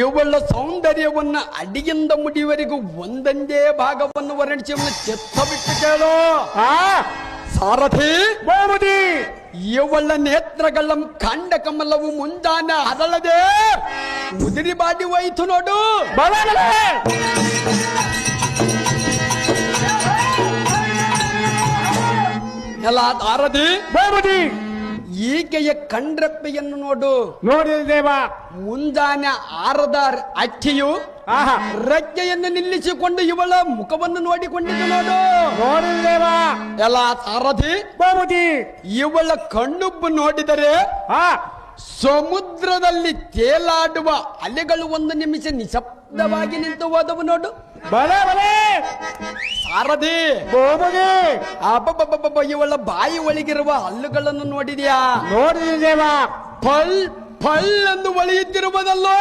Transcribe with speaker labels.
Speaker 1: ಇವಳ ಸೌಂದರ್ಯವನ್ನ ಅಡಿಯಿಂದ ಮುಡಿಯವರೆಗೂ ಒಂದೊಂದೇ ಭಾಗವನ್ನು ವರ್ಣಿಸಿ ಚೆತ್ತ ಬಿಟ್ಟು ಕೇಳೋ ಸಾರಥಿ
Speaker 2: ಬಹುಮತಿ
Speaker 1: ಇವಳ ನೇತ್ರಗಳ ಕಂಡ ಕಮಲವು ಮುಂಜಾನೆ ಹರಳದೆ ಮುದಿರಿ ಬಾಡಿ ಹೋಯ್ತು ನೋಡು. ಎಲ್ಲ ಸಾರಥಿ
Speaker 2: ಬಹುಮತಿ
Speaker 1: ಈಕೆಯ ಕಂಡ್ರೆಪ್ಪೆಯನ್ನು ನೋಡು.
Speaker 2: ನೋಡಿದ ದೇವ
Speaker 1: ಮುಂಜಾನೆ ಆರದ ಅಕ್ಕಿಯು ರೆಕ್ಕೆಯನ್ನು ನಿಲ್ಲಿಸಿಕೊಂಡು ಇವಳ ಮುಖವನ್ನು ನೋಡಿಕೊಂಡಿದ್ದು ನೋಡು.
Speaker 2: ನೋಡಿದ ದೇವ
Speaker 1: ಎಲ್ಲ ಸಾರಥಿ
Speaker 2: ಬಹುಮತಿ
Speaker 1: ಇವಳ ಕಣ್ಣುಬ್ಬು ನೋಡಿದರೆ ಸಮುದ್ರದಲ್ಲಿ ತೇಲಾಡುವ ಅಲೆಗಳು ಒಂದು ನಿಮಿಷ ನಿಶಬ್ದವಾಗಿ ನಿಂತು ಹೋದವು ನೋಡು.
Speaker 2: ಬಲೆ ಬಲೆ
Speaker 1: ಸಾರಥಿ
Speaker 2: ಬಹುಮತಿ
Speaker 1: ಅಬ್ಬಬ್ಬಬ್ಬ ಇವಳ ಬಾಯಿ ಒಳಗಿರುವ ಹಲ್ಲುಗಳನ್ನು ನೋಡಿದ್ಯಾ?
Speaker 2: ನೋಡಿದ ದೇವ
Speaker 1: ಪಲ್ ಪಲ್ ಎಂದು ಒಳೆಯುತ್ತಿರುವುದಲ್ಲೋ